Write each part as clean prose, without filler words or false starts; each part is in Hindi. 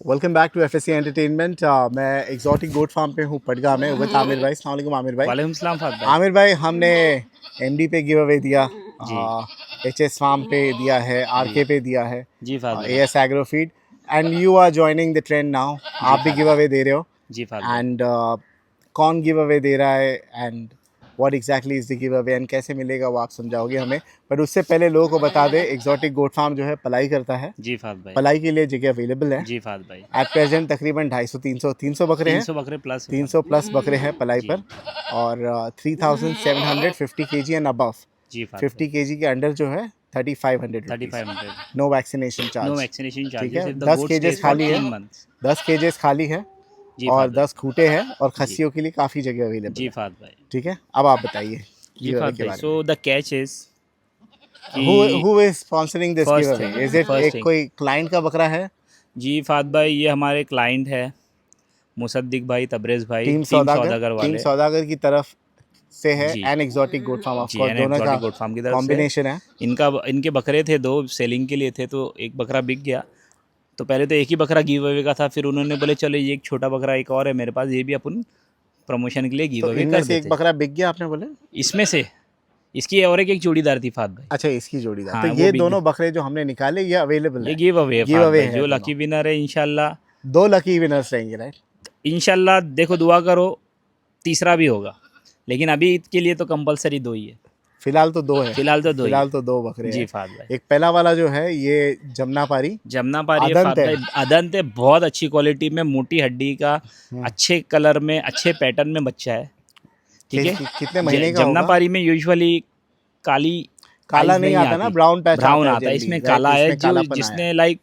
Welcome back to FSC entertainment. मैं एग्जॉटिक गोट फार्म पे हूँ पटगा में विद आमिर भाई। अस्सलाम वालेकुम आमिर भाई। वालेकुम सलाम फाद भाई। आमिर भाई, हमने एमडी पे गिव अवे दिया, जी एचएस फार्म पे दिया है, आरके पे दिया है, जी फाद भाई। AS agro feed, and you are joining the trend now. आप भी गिव अवे दे रहे हो जी फाद भाई। एंड कौन गिव अवे दे रहा है and what exactly is the give away and कैसे मिलेगा वो आप समझाओगे हमें। बट उससे पहले लोगों को बता दें, एग्जॉटिक गोट फार्म जो है पलाई करता है। जी फाद भाई। पलाई के लिए जगह अवेलेबल है। जी फाद भाई। एट प्रेजेंट तकरीबन 250-300 बकरे हैं। 300 बकरे प्लस 300 प्लस बकरे हैं पलाई जी। पर, और 3750 kg एंड अबव। जी फाद 50 kg के अंडर जो है 3500 3500 no vaccination charge. No vaccination ठीक चार्जेस है, if the 10 goat cages stage for खाली है, 3 मंथ्स। 10 केजेस खाली है जी और फाद भाई। 10 खूटे हैं और खस्सियों के लिए काफ़ी जगह अवेलेबल जी है। फाद भाई। ठीक है, अब आप बताइए जी giveaway फाद के भाई। बारे सो द कैच इज में। कि who is sponsoring this First giveaway? thing, Is it first एक thing. कोई क्लाइंट का बकरा है? जी फाद भाई, ये हमारे क्लाइंट है मुसद्दिक भाई, तबरेज़ भाई, टीम टीम सौदागर वाले। सौदागर की तरफ से है जी an exotic goat farm, of जी कोर्स एन दोनों का एक्सोटिक गोट फार्म की तरफ से कॉम्बिनेशन है। इनके बकरे थे, 2 सेलिंग के लिए थे, तो एक बकरा बिक गया। तो पहले तो एक ही बकरा गिव अवे का था, फिर उन्होंने बोले चलो ये एक छोटा बकरा एक और है मेरे पास, ये भी अपन प्रमोशन के लिए गिव तो अवे इनमें कर से एक देते। बकरा बिक गया आपने बोले? इसमें से इसकी और एक जोड़ीदार थी फाद भाई। अच्छा, इसकी जोड़ीदार। हाँ, तो वो ये बिक दोनों बकरे जो हमने निकाले ये अवेलेबल ये है? गिव अवे है गिव फाद अवे भाई। है जो दोनों। लकी विनर है इंशाल्लाह, 2 लकी विनर्स रहेंगे, राइट? इंशाल्लाह देखो दुआ करो तीसरा भी होगा, लेकिन अभी के लिए तो कंपलसरी 2 ही है। फिलहाल तो 2 है। फिलहाल तो 2 ही फिलहाल है। तो 2 बकरे जी हैं। फाद भाई। एक पहला वाला जो है ये जमुनापारी जमुना पारी है अदंत फाद है। भाई। अदंत है, बहुत अच्छी क्वालिटी में, मोटी हड्डी का, अच्छे कलर में, अच्छे पैटर्न में बच्चा है। ठीक है। कितने महीने का जमुना होगा? पारी में यूजुअली काली काला आइज नहीं आता ना, आती, ब्राउन पैच ब्राउन आता है आता है। जल्दी, इसमें राइट? काला है, इसमें जो कालापन आया जिसने है। लाइक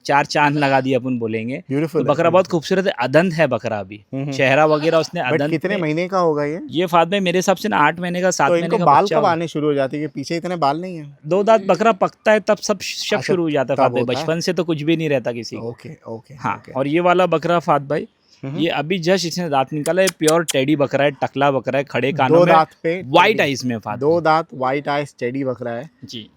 4 चांद लगा दिए अपन बोलेंगे। तो ब्यूटीफुल बकरा बहुत खूबसूरत है, अदंत है बकरा अभी। चेहरा वगैरह उसने बट अदंत कितने में। महीने का होगा ये? ये फाद में मेरे हिसाब से ना 8 महीने का, 7 तो महीने इनको का बाल बच्चा कब होगा। आने शुरू हो जाते हैं? पीछे इतने बाल नहीं है। 2 दांत बकरा पकता है तब सब शक अच्छा, शुरू हो जाता है तब फाद भाई। होता है। बचपन से तो कुछ भी नहीं रहता किसी को। ओके ओके हाँ, ओके। और ये वाला बकरा फाद भाई, ये अभी जस्ट इसने दांत निकाला है। प्योर टेडी बकरा है, टकला बकरा है, खड़े कानों 2 में, दांत पे वाइट टेडी। आइज में फाद 2 भाई। दांत, वाइट आइज, टेडी बकरा है। जी।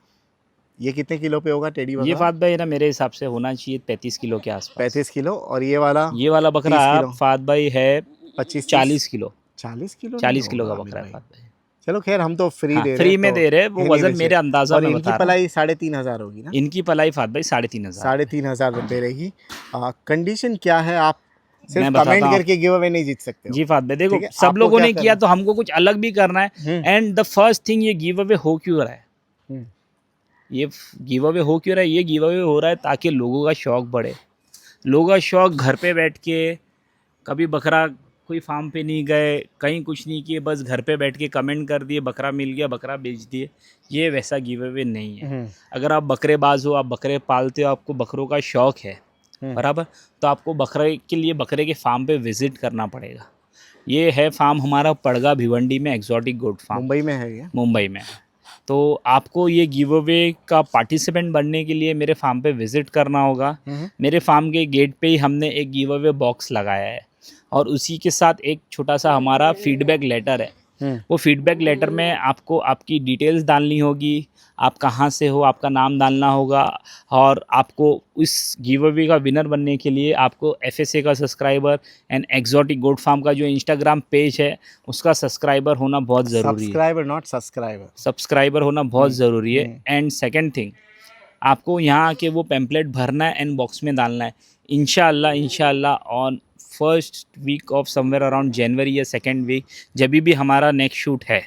ये कितने किलो पे होगा टेडी ये बकरा? फाद भाई ना मेरे हिसाब से होना चाहिए 35 किलो के आसपास। 35 किलो। और ये वाला बकरा 30 किलो। फाद भाई है 25 40 किलो। 40 किलो 40 नहीं किलो का होगा बकरा है आमिर फाद भाई। भाई। चलो खैर, हम तो फ्री हाँ, दे रहे फ्री हैं में तो दे रहे हैं, वो हिंदी वजन में मेरे से। अंदाजा और में इनकी बता रहा हूँ। पलाई 3500 होगी ना? इनकी पलाई फाद भाई 3500। 3500 रुपये रहेगी। कंडीशन क्या है? आप सिर्फ मैं बताता कमेंट हूँ। करके गिव अवे नहीं जीत सकते हो। जी फाद भाई, देखो ठीक है, सब आपको लोगों क्या ने करना किया है? तो हमको कुछ अलग भी करना है। एंड द फर्स्ट थिंग, ये गिव अवे हो क्यों रहा है? हम्म। ये गिव अवे हो क्यों रहा है? ये गिव अवे हो रहा है ताकि लोगों का शौक बढ़े। लोगों का शौक, घर पे बैठ के कभी बकरा, कोई फार्म पे नहीं गए, कहीं कुछ नहीं किए, बस घर पे बैठ के कमेंट कर दिए, बकरा मिल गया, बकरा बेच दिए। ये वैसा गिव अवे नहीं है। अगर आप बकरेबाज हो, आप बकरे पालते हो, आपको बकरों का शौक है बराबर, तो आपको बकरे के लिए बकरे के फार्म पे विज़िट करना पड़ेगा। ये है फार्म हमारा पड़गा भिवंडी में, एक्सोटिक गोट फार्म, मुंबई में है ये? मुंबई में। तो आपको ये गिव अवे का पार्टिसिपेंट बनने के लिए मेरे फार्म पे विज़िट करना होगा। मेरे फार्म के गेट पे ही हमने एक गिव अवे बॉक्स लगाया है, और उसी के साथ एक छोटा सा हमारा फीडबैक लेटर है। वो फीडबैक लेटर में आपको आपकी डिटेल्स डालनी होगी, आप कहाँ से हो, आपका नाम डालना होगा, और आपको इस गिव अवे का विनर बनने के लिए आपको एफएसए का subscriber and exotic goat farm का जो इंस्टाग्राम पेज है उसका सब्सक्राइबर होना बहुत ज़रूरी है। Subscriber not subscriber. सब्सक्राइबर होना बहुत ज़रूरी है। एंड सेकंड थिंग, आपको यहाँ आके वो पैम्पलेट भरना है एंड बॉक्स में डालना है। इंशाल्लाह on first week of somewhere around January या सेकेंड वीक, जब भी हमारा नेक्स्ट शूट है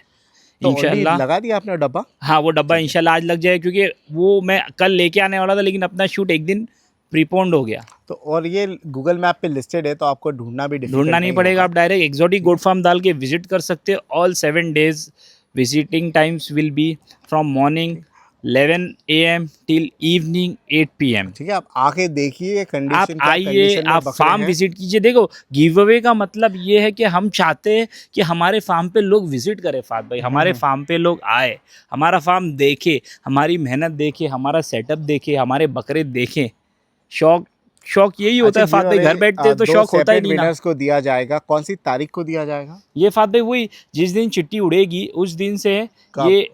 तो इंशाल्लाह। लगा दिया आपने डब्बा? हाँ, वो डब्बा इंशाल्लाह आज लग जाए, क्योंकि वो मैं कल लेके आने वाला था, लेकिन अपना शूट एक दिन प्रीपोन्ड हो गया। तो और ये गूगल मैप पे लिस्टेड है, तो आपको ढूंढना भी डिफिकल्ट ढूंढना नहीं पड़ेगा, आप डायरेक्ट एक्सोटिक गोट फार्म डाल के विजिट कर सकते हो। All 7 days visiting times will be from morning 11 AM till evening 8 PM। ठीक है, आप आके देखिए आप कंडीशन क्या आइए, कंडीशन में आप बकरे फार्म हैं। विजिट कीजिए। देखो, गिव अवे का मतलब ये है कि हम चाहते हैं कि हमारे फार्म पे लोग विजिट करें फाद भाई, हमारे फार्म पे लोग आए, हमारा फार्म देखे, हमारी मेहनत देखे, हमारा सेटअप देखे, हमारे बकरे देखें। शौक यही होता है फाद भाई, घर बैठते तो शौक होता ही नहीं ना। विनर्स को दिया जाएगा। कौन सी तारीख को दिया जाएगा? ये फाद भाई वही जिस दिन चिट्ठी उड़ेगी उस दिन से कब? ये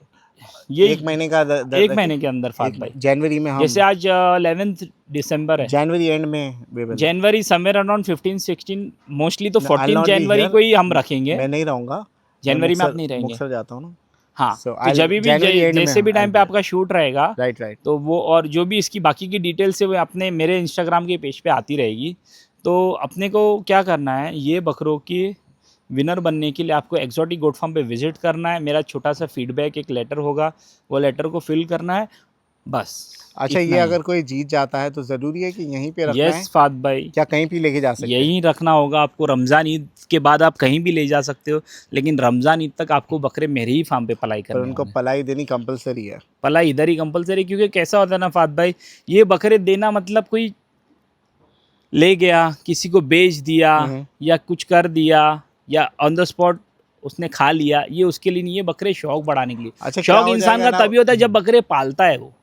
ये एक महीने का एक महीने के अंदर फात भाई। जनवरी में हम जैसे आज 11 दिसंबर है, जनवरी एंड में we will- January somewhere around 15-16, mostly तो No, I'll 14 not be January here. को ही हम रखेंगे। मैं नहीं रहूंगा, जनवरी में आप मुक्तसर- नहीं रहेंगे। मुक्तसर जाता हूँ ना। हाँ, So, तो I'll- जब भी January end में जैसे भी I'll टाइम पे be आपका शूट रहेगा, राइट राइट। तो वो और जो भी इसकी बाकी की डिटेल्स है वो अपने मेरे इंस्टाग्राम के पेज पे आती रहेगी। तो अपने को क्या करना है, ये बकरों की विनर बनने के लिए आपको एक्सोटिक गोट फार्म पे विजिट करना है। मेरा छोटा सा फीडबैक एक लेटर होगा, वो लेटर को फिल करना है, बस। अच्छा, इतना ये ही। अगर कोई जीत जाता है तो जरूरी है कि यहीं पे रखना है, यस फात भाई, क्या कहीं भी लेके जा सकते हैं? यहीं रखना होगा आपको। रमज़ान ईद के बाद आप कहीं भी ले जा सकते हो, लेकिन रमज़ान ईद तक आपको बकरे मेरे ही फार्म पे पलाई पर करने उनको होंगे। पलाई देनी कंपलसरी है। पलाई इधर ही कंपलसरी, क्योंकि कैसा होता है ना फात भाई, ये बकरे देना मतलब कोई ले गया, किसी को बेच दिया या कुछ कर दिया या ऑन द स्पॉट उसने खा लिया, ये उसके लिए नहीं, ये बकरे शौक बढ़ाने के लिए। अच्छा, क्या शौक हो इंसान जाएगा का ना- तभी होता है जब बकरे पालता है वो,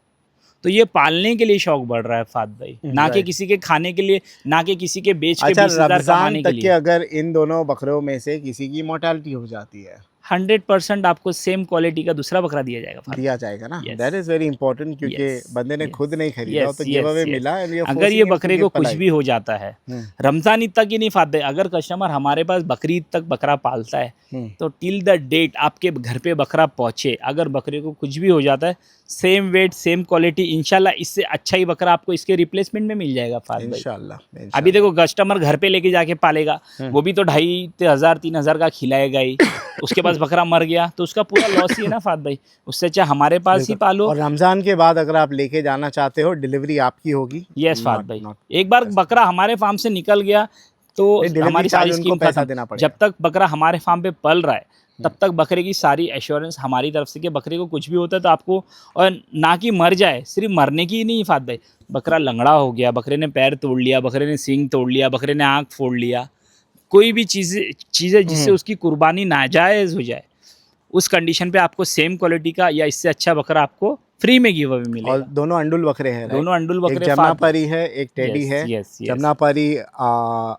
तो ये पालने के लिए शौक बढ़ रहा है फात भाई, ना कि right. किसी के खाने के लिए, ना कि किसी के बेच के अच्छा, 20,000 रमजान कमाने के तक के लिए। अगर इन दोनों बकरों में से किसी की मोर्टेलिटी हो जाती है 100% आपको सेम क्वालिटी का दूसरा बकरा दिया जाएगा फात। दिया जाएगा ना, Yes. That is very important, क्योंकि Yes. बंदे ने Yes. खुद नहीं खरीदा हो, Yes, तो yes, गिव अवे yes. मिला and we are अगर forcing ये him to बकरे give को कुछ पलाई। भी हो जाता है, रमजान ईद तक ही नहीं फाते, अगर कस्टमर हमारे पास बकरीद तक बकरा पालता है, तो टिल द डेट आपके घर पे बकरा पहुंचे, अगर बकरे को कुछ भी हो जाता है, सेम वेट सेम क्वालिटी, इंशाल्लाह इससे अच्छा ही बकरा आपको इसके रिप्लेसमेंट में मिल जाएगा फात भाई। इंशाल्लाह। अभी देखो कस्टमर घर पे लेके जाके पालेगा, वो भी तो 2,500-3,000 का खिलाएगा ही, उसके पास बकरा मर गया तो उसका पूरा लॉस ही है ना फात भाई। उससे अच्छा हमारे पास ही पालो। और रमजान के बाद अगर आप लेके जाना चाहते हो, डिलीवरी आपकी होगी। यस फात Not- भाई, not- एक बार बकरा हमारे फार्म से निकल गया तो नहीं, delivery हमारी charge सारी उनको स्कीम पैसा खत्म। देना पड़ेगा। जब तक बकरा हमारे फार्म पे पल रहा है तब तक बकरे की सारी एश्योरेंस हमारी तरफ से कि बकरे को कुछ भी होता है तो आपको, और ना कि मर जाए, सिर्फ मरने की ही नहीं फात भाई, बकरा लंगड़ा हो गया, बकरे ने पैर तोड़ लिया, बकरे ने सींग तोड़ लिया, बकरे ने आँख फोड़ लिया, कोई भी चीज़ें जिससे उसकी कुर्बानी नाजायज़ हो जाए, उस कंडीशन पे आपको सेम क्वालिटी का या इससे अच्छा बकरा आपको फ्री में गिव अवे और मिलेगा। दोनों अंडुल बकरे हैं, दोनों अंडुल एक बकरे जमनापरी है, एक टेडी Yes, है। yes, yes. जमनापरी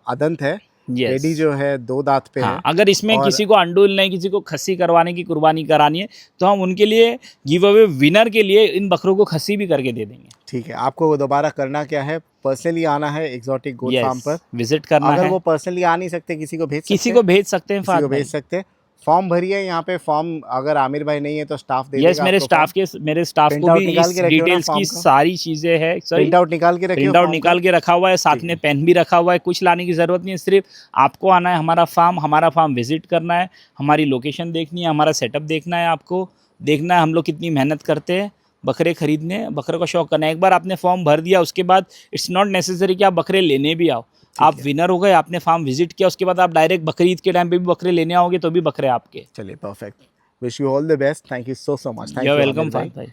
अदंत है, Yes. टेडी जो है 2 दांत पे हाँ, है। अगर इसमें और- किसी को अंडुल नहीं, किसी को खस्सी करवाने की कुर्बानी करानी है, तो हम उनके लिए गिव अवे विनर के लिए इन बकरों को खस्सी भी करके दे देंगे। ठीक है, आपको दोबारा करना क्या है, पर्सनली आना है एक्सोटिक गोट फार्म पर। विजिट करना अगर है। वो पर्सनली आ नहीं सकते, किसी को भेज किसी सकते को हैं? भेज सकते हैं किसी फात को भाई। भेज सकते हैं। फॉर्म भरिए यहाँ पे, फॉर्म अगर आमिर भाई नहीं है तो स्टाफ दे यस, देगा मेरे आपको स्टाफ के मेरे स्टाफ Print को out भी निकाल इस के रखे हो ना डिटेल्स form की का? सारी चीज़ें हैं। प्रिंट आउट निकाल के रखिए, प्रिंट आउट form निकाल का। के रखा हुआ है, साथ में पेन भी रखा हुआ है, कुछ लाने की ज़रूरत नहीं है, सिर्फ आपको आना है हमारा फार्म विजिट करना है, हमारी लोकेशन देखनी है, हमारा सेटअप देखना है, आपको देखना है हम लोग कितनी मेहनत करते हैं बकरे खरीदने, बकरे का शौक करना है। एक बार आपने फॉर्म भर दिया, उसके बाद इट्स नॉट नेसेसरी कि आप बकरे लेने भी आओ। आप विनर हो गए, आपने फार्म विजिट किया, उसके बाद आप डायरेक्ट बकरीद के टाइम पे भी बकरे लेने आओगे तो भी बकरे आपके। चलिए, perfect. Wish you all the best. Thank you so much. You are welcome फात भाई।